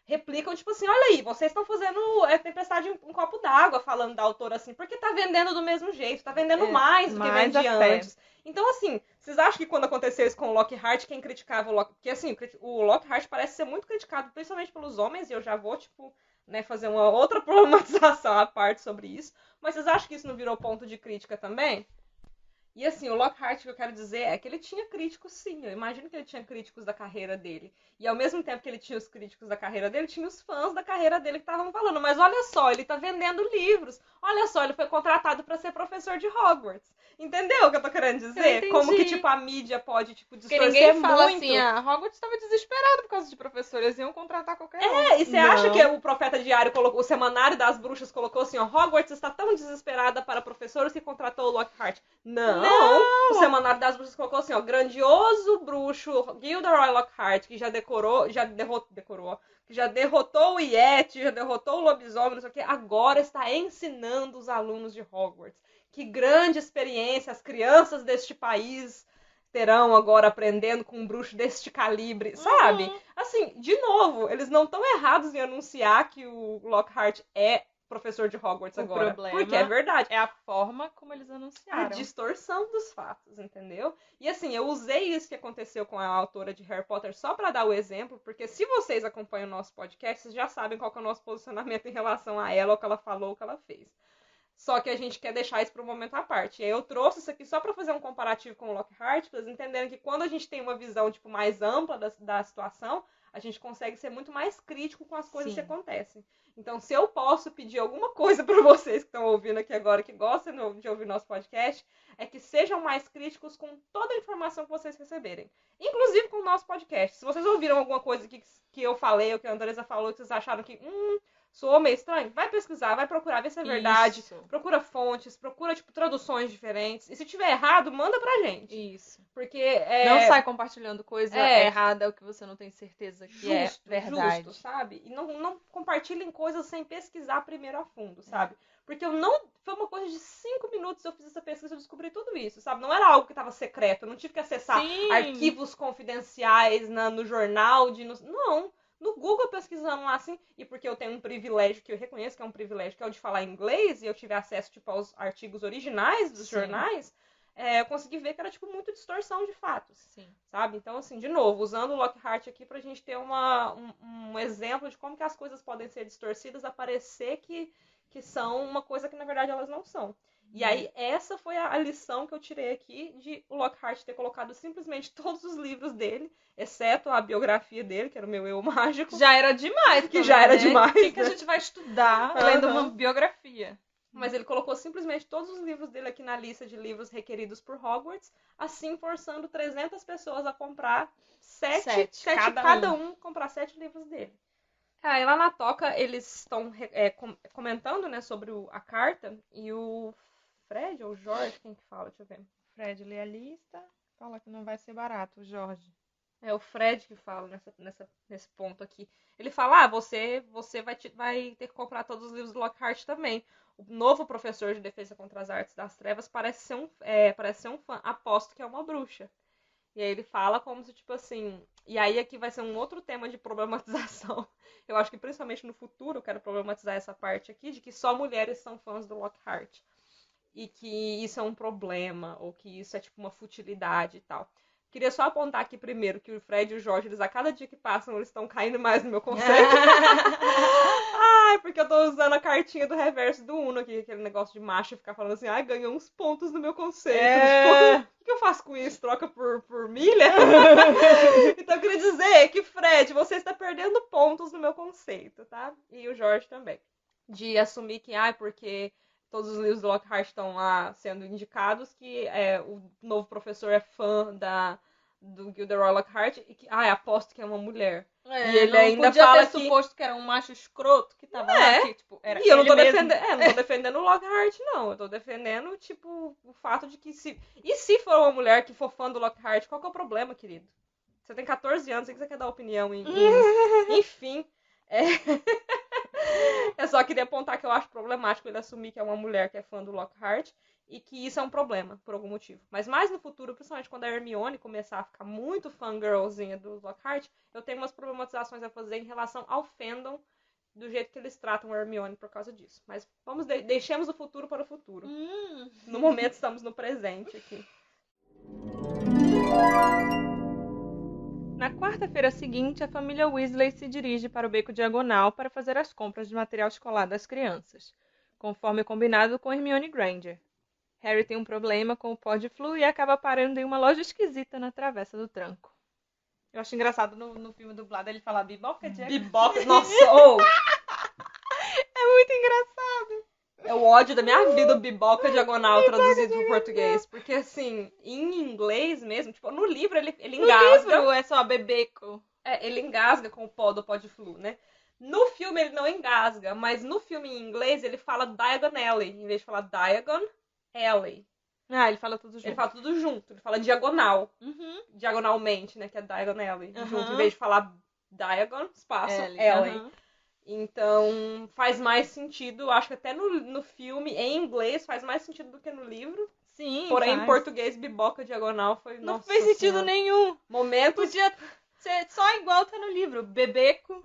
replicam, tipo assim, olha aí, vocês estão fazendo tempestade em um copo d'água falando da autora assim, porque tá vendendo do mesmo jeito, tá vendendo mais do que vendia antes. Então, assim, vocês acham que quando aconteceu isso com o Lockhart, quem criticava o Lockhart... Porque, assim, o Lockhart parece ser muito criticado, principalmente pelos homens, e eu já vou, tipo, né, fazer uma outra problematização à parte sobre isso. Mas vocês acham que isso não virou ponto de crítica também? E assim, o Lockhart, que eu quero dizer é que ele tinha críticos, sim. Eu imagino que ele tinha críticos da carreira dele. E ao mesmo tempo que ele tinha os críticos da carreira dele, tinha os fãs da carreira dele que estavam falando. Mas olha só, ele tá vendendo livros. Olha só, ele foi contratado para ser professor de Hogwarts. Entendeu o que eu tô querendo dizer? Como que, tipo, a mídia pode, tipo, distorcer muito. Porque ninguém fala assim, Hogwarts estava desesperado por causa de professores, eles iam contratar qualquer um. E você acha que o Profeta Diário colocou, o Semanário das Bruxas colocou assim, ó, Hogwarts está tão desesperada para professores que contratou o Lockhart. Não! O Semanário das Bruxas colocou assim, ó, grandioso bruxo Gilderoy Lockhart, que já derrotou o Yeti, já derrotou o lobisomem, não sei o que, agora está ensinando os alunos de Hogwarts. Que grande experiência as crianças deste país terão agora aprendendo com um bruxo deste calibre, sabe? Assim, de novo, eles não estão errados em anunciar que o Lockhart é professor de Hogwarts agora. Problema porque é verdade. É a forma como eles anunciaram. A distorção dos fatos, entendeu? E assim, eu usei isso que aconteceu com a autora de Harry Potter só para dar o exemplo, porque se vocês acompanham o nosso podcast, vocês já sabem qual que é o nosso posicionamento em relação a ela, o que ela falou, o que ela fez. Só que a gente quer deixar isso para um momento à parte. E aí eu trouxe isso aqui só para fazer um comparativo com o Lockhart, para vocês entenderem que quando a gente tem uma visão tipo, mais ampla da situação, a gente consegue ser muito mais crítico com as coisas que acontecem. Então, se eu posso pedir alguma coisa para vocês que estão ouvindo aqui agora, que gostam de ouvir nosso podcast, é que sejam mais críticos com toda a informação que vocês receberem. Inclusive com o nosso podcast. Se vocês ouviram alguma coisa que eu falei, ou que a Andresa falou, que vocês acharam que soou meio estranho, vai pesquisar, vai procurar ver se é verdade. Isso. Procura fontes, procura, tipo, traduções diferentes. E se tiver errado, manda pra gente. Isso. Porque não sai compartilhando coisa errada, o que você não tem certeza que é verdade. Justo, sabe? E não compartilhem coisas sem pesquisar primeiro a fundo, sabe? Porque foi uma coisa de 5 minutos eu fiz essa pesquisa e descobri tudo isso, sabe? Não era algo que estava secreto, eu não tive que acessar arquivos confidenciais no jornal, não. No Google pesquisando lá assim, e porque eu tenho um privilégio, que eu reconheço que é um privilégio, que é o de falar inglês, e eu tive acesso, tipo, aos artigos originais dos jornais, eu consegui ver que era, tipo, muito distorção de fatos, sabe? Então, assim, de novo, usando o Lockhart aqui pra gente ter um exemplo de como que as coisas podem ser distorcidas, a parecer que são uma coisa que, na verdade, elas não são. E aí, essa foi a lição que eu tirei aqui de o Lockhart ter colocado simplesmente todos os livros dele, exceto a biografia dele, que era o meu eu mágico. Já era demais. Que já era demais. O que a gente vai estudar lendo uma biografia? Mas ele colocou simplesmente todos os livros dele aqui na lista de livros requeridos por Hogwarts, assim forçando 300 pessoas a comprar 7 cada um comprar 7 livros dele. E lá na toca eles estão comentando, né, sobre a carta, e o Fred ou o Jorge, quem que fala? Deixa eu ver. Fred lê a lista, fala que não vai ser barato, o Jorge. É o Fred que fala nesse ponto aqui. Ele fala, você vai ter que comprar todos os livros do Lockhart também. O novo professor de defesa contra as artes das trevas parece ser um fã. Aposto que é uma bruxa. E aí ele fala como se, tipo assim... E aí aqui vai ser um outro tema de problematização. Eu acho que principalmente no futuro eu quero problematizar essa parte aqui de que só mulheres são fãs do Lockhart. E que isso é um problema, ou que isso é tipo uma futilidade e tal. Queria só apontar aqui primeiro que o Fred e o Jorge, eles a cada dia que passam, eles estão caindo mais no meu conceito. Ai, porque eu tô usando a cartinha do reverso do Uno aqui, aquele negócio de macho ficar falando assim, ai, ganhou uns pontos no meu conceito. Tipo, o que eu faço com isso? Troca por milha? Então eu queria dizer que, Fred, você está perdendo pontos no meu conceito, tá? E o Jorge também. De assumir que, porque todos os livros do Lockhart estão lá sendo indicados, que o novo professor é fã do Gilderoy Lockhart e que, aposto que é uma mulher. É, e ele não ainda podia fala ter suposto que era um macho escroto que tava É. lá, que, tipo, era E eu não tô ele mesmo. não tô defendendo o Lockhart, não. Eu tô defendendo, tipo, o fato de que se for uma mulher que for fã do Lockhart, qual que é o problema, querido? Você tem 14 anos, o que você quer dar opinião Enfim. Eu só queria apontar que eu acho problemático ele assumir que é uma mulher que é fã do Lockhart e que isso é um problema, por algum motivo. Mas mais no futuro, principalmente quando a Hermione começar a ficar muito fangirlzinha do Lockhart, eu tenho umas problematizações a fazer em relação ao fandom do jeito que eles tratam a Hermione por causa disso. Mas deixemos o futuro para o futuro. No momento estamos no presente aqui. Na quarta-feira seguinte, a família Weasley se dirige para o Beco Diagonal para fazer as compras de material escolar das crianças, conforme combinado com Hermione Granger. Harry tem um problema com o pó de flu e acaba parando em uma loja esquisita na Travessa do Tranco. Eu acho engraçado no filme dublado ele falar biboca de Biboca, nossa, É muito engraçado. É o ódio da minha vida, o biboca diagonal traduzido pro português. Porque, assim, em inglês mesmo, tipo, no livro ele engasga. No livro é só bebeco. Ele engasga com o pó de flu, né? No filme ele não engasga, mas no filme em inglês ele fala Diagon Alley, em vez de falar Diagon Alley. Ele fala tudo junto. Ele fala tudo junto, ele fala diagonal. Diagonalmente, né, que é Diagon Alley. Junto, em vez de falar Diagon, espaço, Alley. Então, faz mais sentido, acho que até no filme, em inglês, faz mais sentido do que no livro. Sim, porém, em português, biboca diagonal foi, não fez sentido nenhum. Momentos... Podia ser só igual tá no livro, bebeco,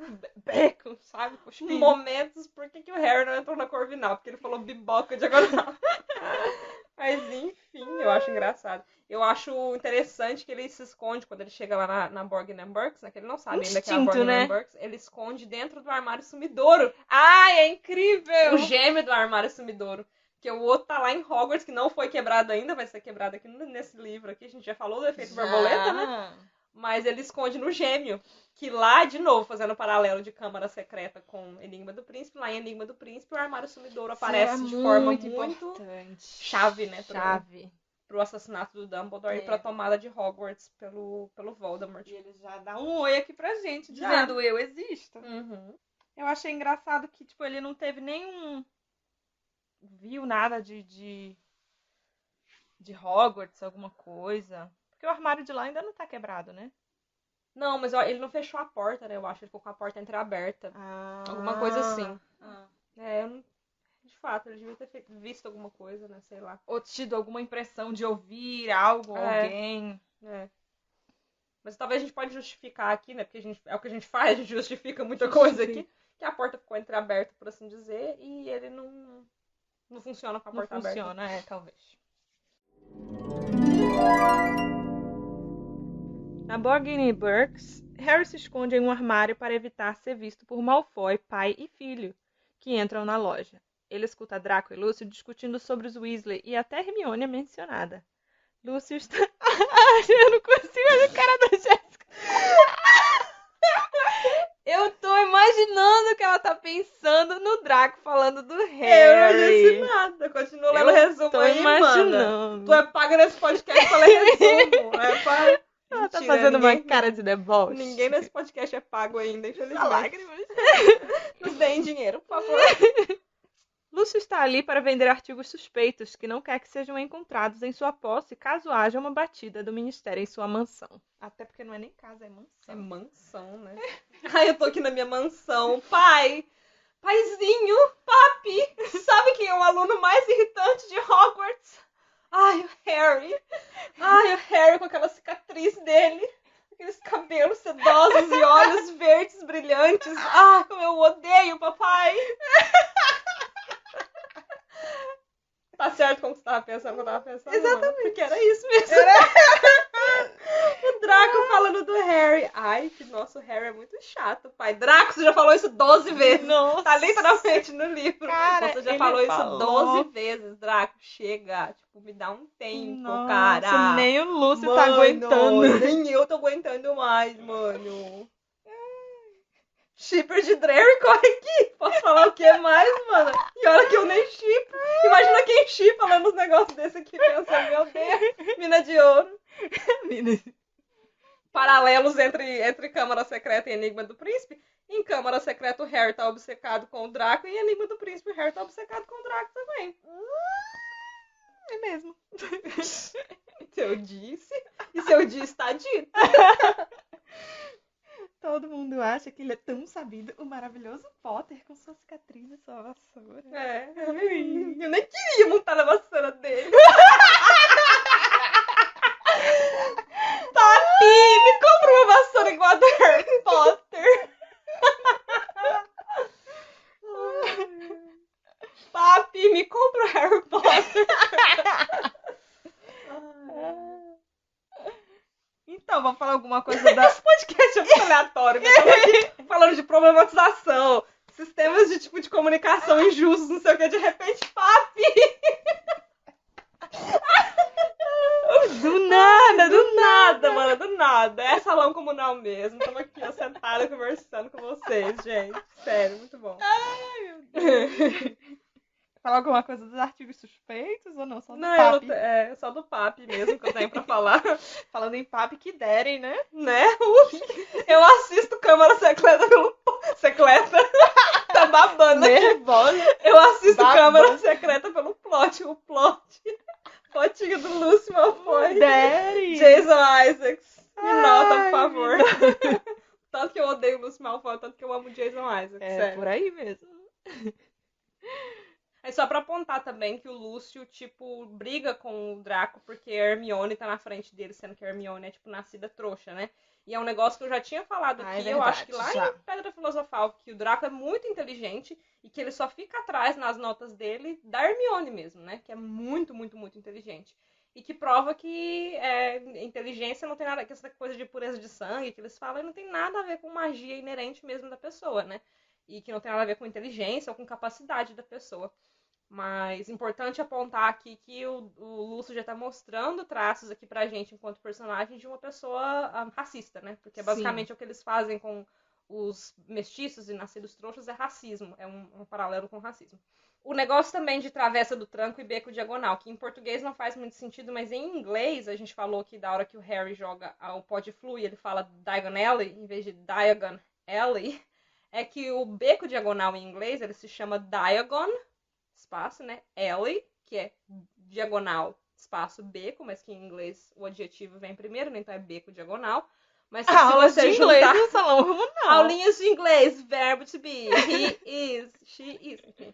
sabe? Cuspido. Momentos, por que o Harry não entrou na Corvinal? Porque ele falou biboca diagonal. Mas, enfim, eu acho engraçado. Eu acho interessante que ele se esconde quando ele chega lá na Borgin Burkes, né? Que ele não sabe ainda que é a Borgin Burkes. Ele esconde dentro do armário sumidouro. É incrível! O gêmeo do armário sumidouro. Porque o outro tá lá em Hogwarts, que não foi quebrado ainda, vai ser quebrado aqui nesse livro aqui. A gente já falou do efeito borboleta, né? Mas ele esconde no gêmeo. Que lá, de novo, fazendo um paralelo de Câmara Secreta com Enigma do Príncipe, lá em Enigma do Príncipe, o armário sumidouro aparece de forma muito chave, né? Pro assassinato do Dumbledore e pra tomada de Hogwarts pelo Voldemort. E ele já dá um oi aqui pra gente, dizendo eu existo. Eu achei engraçado que, tipo, ele não teve nenhum... Viu nada de Hogwarts, alguma coisa. Porque o armário de lá ainda não tá quebrado, né? Não, mas ele não fechou a porta, né? Eu acho que ele ficou com a porta entreaberta. Alguma coisa assim. De fato, ele devia ter visto alguma coisa, né? Sei lá. Ou tido alguma impressão de ouvir algo, alguém. Mas talvez a gente pode justificar aqui, né? Porque é o que a gente faz, a gente justifica muita coisa aqui. Que a porta ficou entreaberta, por assim dizer, e ele não funciona com a porta aberta. Não funciona, talvez. Na Borgin Burkes, Harry se esconde em um armário para evitar ser visto por Malfoy, pai e filho, que entram na loja. Ele escuta Draco e Lúcio discutindo sobre os Weasley e até Hermione é mencionada. Lúcio está... eu não consigo olhar a cara da Jéssica. Eu tô imaginando que ela tá pensando no Draco falando do Harry. Eu não disse nada. Continua lendo o resumo aí, imaginando. Tu é paga nesse podcast pra ler resumo. Ela tá fazendo uma cara de deboche. Ninguém nesse podcast é pago ainda, infelizmente. Lágrimas. Nos deem dinheiro, por favor. Lúcio está ali para vender artigos suspeitos que não quer que sejam encontrados em sua posse caso haja uma batida do ministério em sua mansão. Até porque não é nem casa, é mansão. É mansão, né? Ai, eu tô aqui na minha mansão. Paizinho, papi, sabe quem é o aluno mais irritante de Hogwarts? Ai, o Harry. Ai, o Harry com aquela cicatriz dele. Aqueles cabelos sedosos e olhos verdes brilhantes. Ah, como eu odeio, papai. Tá certo como você tava pensando, que eu tava pensando? Exatamente. Mano, porque era isso mesmo. O Draco falando do Harry. Ai, que nosso Harry é muito chato, pai. Draco, você já falou isso 12 vezes. Nossa. Tá literalmente no livro. Cara, Você já ele falou isso falou. 12 vezes, Draco. Chega. Tipo, me dá um tempo, Nossa, cara. nem o Lúcio Mano, tá aguentando. Nem eu tô aguentando mais, mano. Shipper de Draco aqui. Posso falar o que mais, mano? E olha que eu nem shippo. Imagina quem shippa lendo uns negócios desse aqui pensando, meu Deus, mina de ouro. Paralelos entre Câmara Secreta e Enigma do Príncipe. Em Câmara Secreta, o Harry tá obcecado com o Draco. E em Enigma do Príncipe, o Harry tá obcecado com o Draco também. É mesmo. Se eu disse. E se eu disse, tá dito. Todo mundo acha que ele é tão sabido. O maravilhoso Potter com sua cicatriz e sua vassoura. É. Eu nem queria montar na vassoura dele. Papi, me compra uma vassoura igual a do Harry Potter. Papi, me compra o Harry Potter. Então, vamos falar alguma coisa da... Esse podcast é muito aleatório. Eu tava aqui falando de problematização, sistemas de tipo de comunicação injustos, não sei o que, de repente, papi. Do nada, mano, do nada. É salão comunal mesmo. Estamos aqui, ó, sentada conversando com vocês, gente. Sério, muito bom. Ai, meu Deus. Falar alguma coisa dos artigos suspeitos ou não? Só do Não, papi? é só do papi mesmo que eu tenho pra falar. Falando em papi, que derem, né? Né? Eu assisto Câmara Secreta pelo... Secreta? Tá babando aqui. Nervosa. Eu assisto Babando. Câmara Secreta pelo plot. O plotinho do Lúcio Malfoy. Derem. Jason Isaacs. Me nota, Ai, por favor. Tanto que eu odeio o Lúcio Malfoy, tanto que eu amo o Jason Isaacs. É, sério. por aí mesmo. É só pra apontar também que o Lúcio, tipo, briga com o Draco porque a Hermione tá na frente dele, sendo que a Hermione é, tipo, nascida trouxa, né? E é um negócio que eu já tinha falado aqui, Ah, é eu verdade, acho que lá já. em Pedra Filosofal, que o Draco é muito inteligente e que ele só fica atrás nas notas dele da Hermione mesmo, né? Que é muito, muito, muito inteligente. E que prova que inteligência não tem nada, que essa coisa de pureza de sangue que eles falam, não tem nada a ver com magia inerente mesmo da pessoa, né? E que não tem nada a ver com inteligência ou com capacidade da pessoa. Mas importante apontar aqui que o Lúcio já tá mostrando traços aqui pra gente, enquanto personagem, de uma pessoa racista, né? Porque basicamente o que eles fazem com os mestiços e nascidos trouxas é racismo. É um paralelo com o racismo. O negócio também de travessa do tranco e beco diagonal, que em português não faz muito sentido, mas em inglês, a gente falou que da hora que o Harry joga o pó de flu e ele fala Diagon Alley, em vez de Diagon Alley, é que o beco diagonal em inglês, ele se chama Diagon, espaço, né? Alley, que é diagonal, espaço, beco, mas que em inglês o adjetivo vem primeiro, né? Então é beco diagonal. Mas se Aulas você de inglês juntar... no salão rumo não. Aulinhas de inglês, verbo to be, he is, she is, enfim.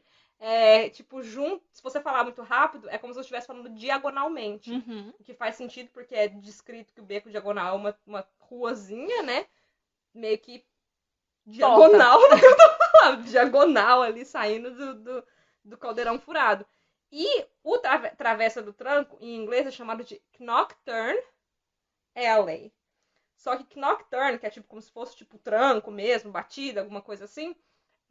Tipo, junto, se você falar muito rápido, é como se eu estivesse falando diagonalmente. Uhum. O que faz sentido porque é descrito que o beco diagonal é uma ruazinha, né? Meio que diagonal, não que eu tô falando. Diagonal ali, saindo do caldeirão furado. E o travessa do tranco, em inglês, é chamado de Knockturn Alley. Só que Knockturn, que é tipo como se fosse tipo tranco mesmo, batida, alguma coisa assim.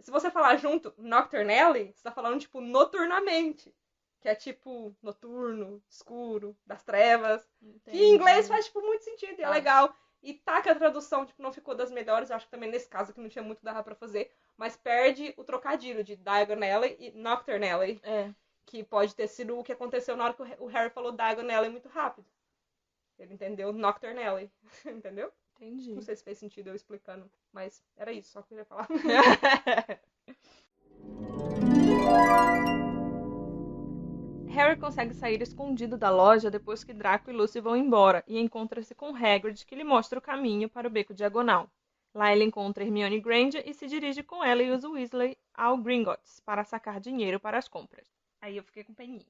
Se você falar junto Nocturne Alley, você tá falando tipo noturnamente. Que é tipo noturno, escuro, das trevas. Entendi. Que em inglês faz tipo muito sentido e é Tá. legal. E tá que a tradução tipo, não ficou das melhores, eu acho que também nesse caso que não tinha muito dava pra fazer. Mas perde o trocadilho de Diagon Alley e Nocturne Alley. É. Que pode ter sido o que aconteceu na hora que o Harry falou Diagon Alley muito rápido. Ele entendeu Nocturne Alley. Entendeu? Entendi. Não sei se fez sentido eu explicando, mas era isso, só que eu queria falar. Harry consegue sair escondido da loja depois que Draco e Lucy vão embora e encontra-se com Hagrid, que lhe mostra o caminho para o Beco Diagonal. Lá ele encontra Hermione Granger e se dirige com ela e os Weasley ao Gringotts para sacar dinheiro para as compras. Aí eu fiquei com peninha.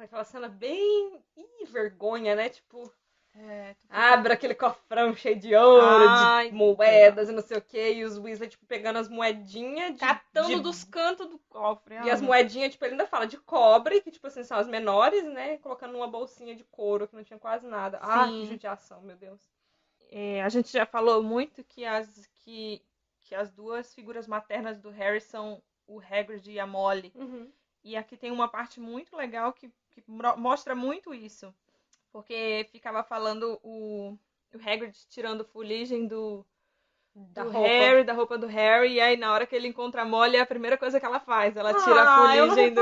Aquela cena bem... vergonha, né? Tipo... É, abre aquele cofrão cheio de ouro, Ai, de moedas e não sei o que, e os Weasley, tipo, pegando as moedinhas catando dos cantos do cofre. E as moedinhas, tipo, ele ainda fala de cobre, que, tipo assim, são as menores, né? Colocando numa bolsinha de couro, que não tinha quase nada. Sim. Ah, que judiação, meu Deus. A gente já falou muito que as duas figuras maternas do Harry são o Hagrid e a Molly. Uhum. E aqui tem uma parte muito legal que mostra muito isso. Porque ficava falando o Hagrid tirando fuligem da roupa do Harry. E aí, na hora que ele encontra a Molly, é a primeira coisa que ela faz. Ela tira a fuligem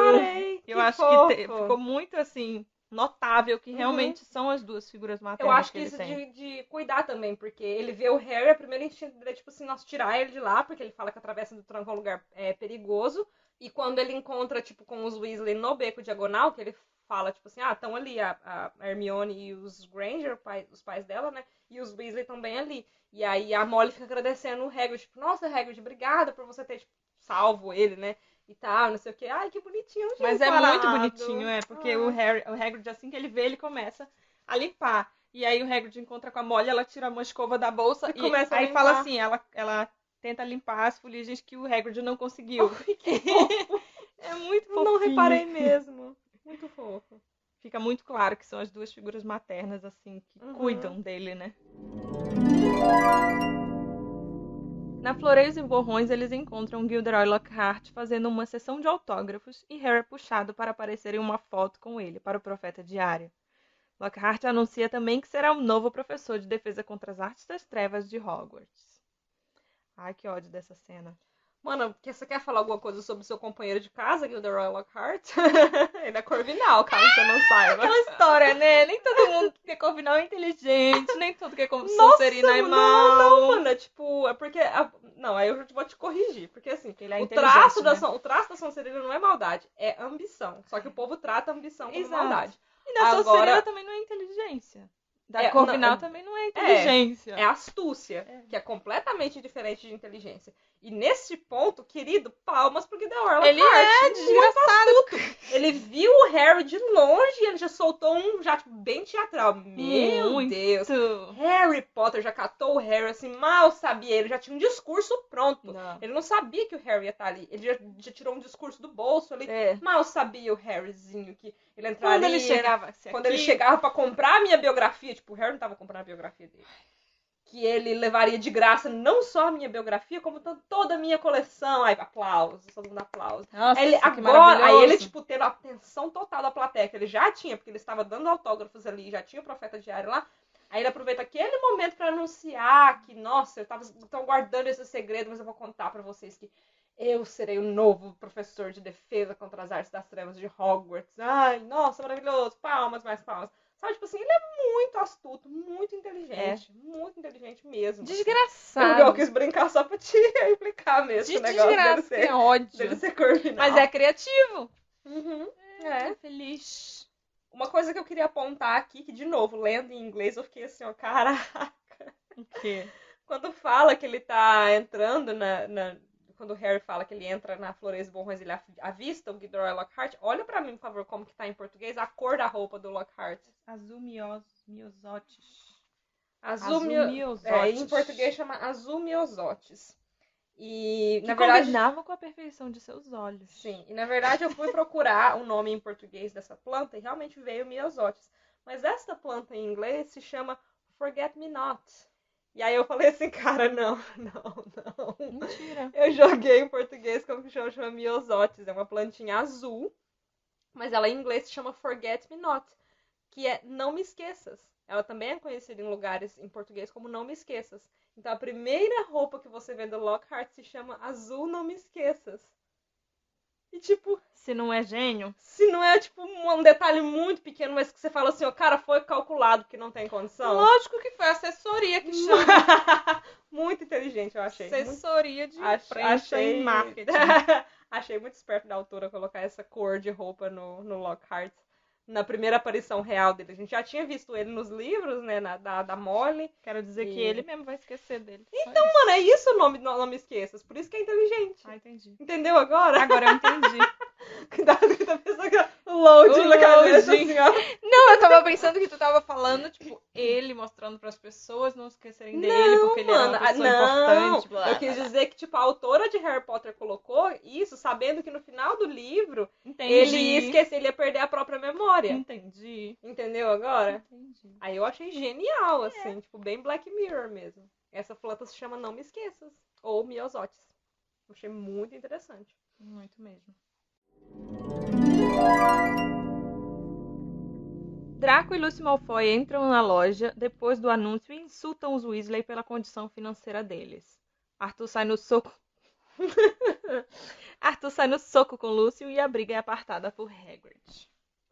eu acho fofo. que ficou muito, assim, notável que realmente são as duas figuras maternas. Eu acho que ele isso tem. de cuidar também, porque ele vê o Harry, a primeira instinto dele é, tipo assim, nossa, tirar ele de lá, porque ele fala que a travessa do tranco é um lugar perigoso. E quando ele encontra, tipo, com os Weasley no Beco Diagonal, que ele fala, tipo assim, estão ali a Hermione e os Granger, os pais dela, né? E os Weasley estão bem ali. E aí a Molly fica agradecendo o Hagrid, tipo, nossa, Hagrid, obrigada por você ter, tipo, salvo ele, né? E tal, não sei o que. Ai, que bonitinho, gente. Mas é parado. muito bonitinho, porque o Hagrid, assim que ele vê, ele começa a limpar. E aí o Hagrid encontra com a Molly, ela tira uma escova da bolsa e começa a aí limpar. fala assim, ela tenta limpar as fuligens que o Hagrid não conseguiu. Ai, que fofo. É muito fofinho. Não reparei mesmo. Muito fofo. Fica muito claro que são as duas figuras maternas, assim, que cuidam dele, né? Na Floreios e Borrões, eles encontram Gilderoy Lockhart fazendo uma sessão de autógrafos e Harry é puxado para aparecer em uma foto com ele, para o Profeta Diário. Lockhart anuncia também que será o novo professor de defesa contra as artes das trevas de Hogwarts. Ai, que ódio dessa cena. Mano, você quer falar alguma coisa sobre o seu companheiro de casa, Gilderoy Lockhart? Ele é corvinal, caso você não saiba. Aquela história, né? Nem todo mundo que é corvinal é inteligente, nem todo que é Sonserina é mal. Não, mano, é tipo... É porque... Não, aí eu vou te corrigir. Porque, assim, ele é o traço né? o traço da Sonserina não é maldade, é ambição. Só que o povo trata a ambição como maldade. E da Sonserina também não é inteligência. Da Corvinal também não é inteligência. É astúcia, que é completamente diferente de inteligência. E nesse ponto, querido, palmas pro Gilderoy Lockhart. Ele é desgraçado. Ele viu o Harry de longe e ele já soltou um já bem teatral. Meu Deus. Harry Potter já catou o Harry assim, mal sabia. Ele já tinha um discurso pronto. Não. Ele não sabia que o Harry ia estar ali. Ele já tirou um discurso do bolso ali. Mal sabia o Harryzinho que ele entraria. Quando ele chegava pra comprar a minha biografia, tipo, o Harry não tava comprando a biografia dele. Que ele levaria de graça não só a minha biografia, como toda a minha coleção. Aí, aplausos, todo mundo aplausos. Nossa, aí ele, tipo, tendo a atenção total da plateia, que ele já tinha, porque ele estava dando autógrafos ali, já tinha o Profeta Diário lá. Aí ele aproveita aquele momento pra anunciar que, nossa, estão guardando esse segredo, mas eu vou contar pra vocês que eu serei o novo professor de defesa contra as artes das trevas de Hogwarts. Ai, nossa, maravilhoso. Palmas, mais palmas. Sabe, tipo assim, ele é muito astuto, muito inteligente. Muito inteligente mesmo. Desgraçado. Eu quis brincar só pra te implicar mesmo. O negócio dele é ódio. Dele ser corvinal. Mas é criativo. É. Feliz. Uma coisa que eu queria apontar aqui, que de novo, lendo em inglês, eu fiquei assim, ó, caraca. O quê? Quando fala que ele tá entrando quando o Harry fala que ele entra na Floreios e Borrões, ele avista o Gilderoy Lockhart. Olha pra mim, por favor, como que tá em português a cor da roupa do Lockhart. Azul miosotis. Azul miosotis. Em português chama azul miosotis. E, que na verdade, combinava com a perfeição de seus olhos. Sim, e na verdade eu fui procurar o nome em português dessa planta e realmente veio miosotis. Mas essa planta em inglês se chama forget-me-not. E aí eu falei assim, cara, não. Mentira. Eu joguei em português como que chama miosotis. É uma plantinha azul, mas ela em inglês se chama forget-me-not, que é não me esqueças. Ela também é conhecida em lugares em português como não me esqueças. Então a primeira roupa que você vê do Lockhart se chama azul não me esqueças. E tipo... Se não é gênio? Se não é tipo um detalhe muito pequeno, mas que você fala assim, ó, cara, foi calculado que não tem condição. Lógico que foi a assessoria que chama. Muito inteligente, eu achei. Assessoria de imprensa e marketing. Achei muito esperto da autora colocar essa cor de roupa no Lockhart. Na primeira aparição real dele. A gente já tinha visto ele nos livros, né? Da Molly. Quero dizer que ele mesmo vai esquecer dele. Então, mano, é isso o nome, não me esqueças. Por isso que é inteligente. Ah, entendi. Entendeu agora? Agora eu entendi. Cuidado que tá pensando que o loading na cabeça, assim, ó. Não, eu tava pensando que tu tava falando, tipo, ele mostrando pras pessoas não esquecerem dele, porque ele era uma pessoa importante. Blá, eu quis dizer que, tipo, a autora de Harry Potter colocou isso sabendo que no final do livro ele ia esquecer, ele ia perder a própria memória. Entendi. Entendeu agora? Entendi. Aí eu achei genial, assim, tipo, bem Black Mirror mesmo. Essa planta se chama Não Me Esqueças, ou Miosotis. Achei muito interessante. Muito mesmo. Draco e Lúcio Malfoy entram na loja depois do anúncio e insultam os Weasley pela condição financeira deles. Arthur sai no soco com Lúcio e a briga é apartada por Hagrid.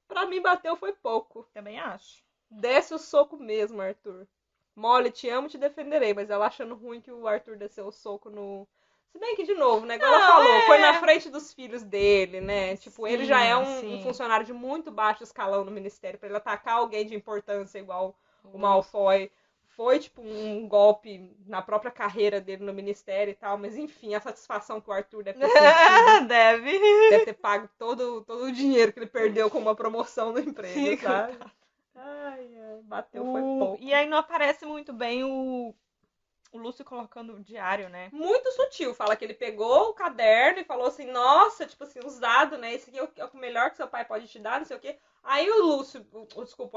Pra mim, bateu foi pouco. Também acho. Desce o soco mesmo, Arthur. Molly, te amo, te defenderei, mas ela achando ruim que o Arthur desceu o soco no... Se bem que, de novo, né? Igual ela falou, foi na frente dos filhos dele, né? Tipo, ele já é um funcionário de muito baixo escalão no ministério. Pra ele atacar alguém de importância igual o Malfoy. Foi, tipo, um golpe na própria carreira dele no ministério e tal. Mas, enfim, a satisfação que o Arthur deve ter sentido. Deve ter pago todo o dinheiro que ele perdeu com uma promoção no emprego, sabe? Ai, bateu, foi pouco. E aí não aparece muito bem o Lúcio colocando o diário, né? Muito sutil. Fala que ele pegou o caderno e falou assim, nossa, tipo assim, usado, né? Esse aqui é o melhor que seu pai pode te dar, não sei o quê. Aí o Lúcio, o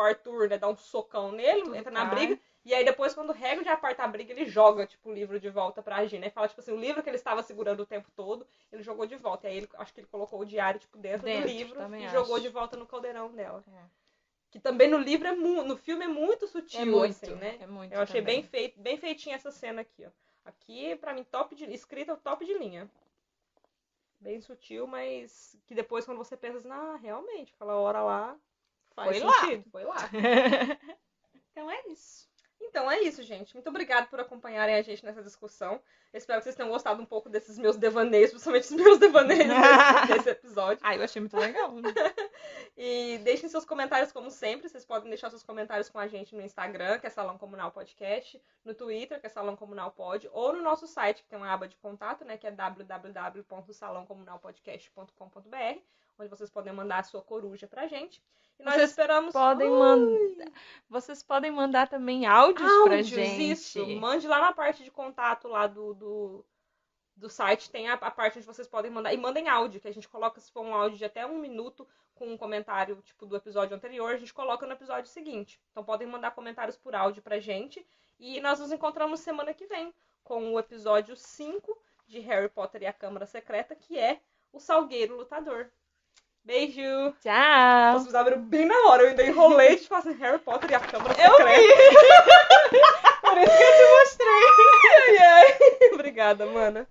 Arthur, né, dá um socão nele, entra na briga. E aí depois, quando o Hagrid aparta a briga, ele joga, tipo, o livro de volta pra Gina. Né? Fala, tipo assim, o livro que ele estava segurando o tempo todo, ele jogou de volta. E aí, acho que ele colocou o diário, tipo, dentro do livro e jogou de volta no caldeirão dela. Que também no livro, no filme, é muito sutil, assim, né? É muito. Eu achei bem feitinha essa cena aqui, ó. Aqui, pra mim, escrita top de linha. Bem sutil, mas que depois, quando você pensa assim, realmente, aquela hora lá faz sentido. Foi lá. Então é isso. Então é isso, gente. Muito obrigada por acompanharem a gente nessa discussão. Eu espero que vocês tenham gostado um pouco desses meus devaneios, principalmente os meus devaneios desse episódio. Eu achei muito legal. E deixem seus comentários como sempre. Vocês podem deixar seus comentários com a gente no Instagram, que é Salão Comunal Podcast, no Twitter, que é Salão Comunal Pod, ou no nosso site, que tem uma aba de contato, né, que é www.salãocomunalpodcast.com.br, onde vocês podem mandar a sua coruja pra gente. E nós esperamos... Vocês podem mandar também áudios pra gente. Isso. Mande lá na parte de contato lá do site, tem a parte onde vocês podem mandar. E mandem áudio, que a gente coloca, se for um áudio de até 1 minuto, com um comentário tipo do episódio anterior, a gente coloca no episódio seguinte. Então podem mandar comentários por áudio pra gente. E nós nos encontramos semana que vem com o episódio 5 de Harry Potter e a Câmara Secreta, que é o Salgueiro Lutador. Beijo! Tchau! Vocês abriram bem na hora, eu ainda enrolei de fazer Harry Potter e a Câmara Secreta. Eu vi! Por isso que eu te mostrei. Ai, ai. Obrigada, mana.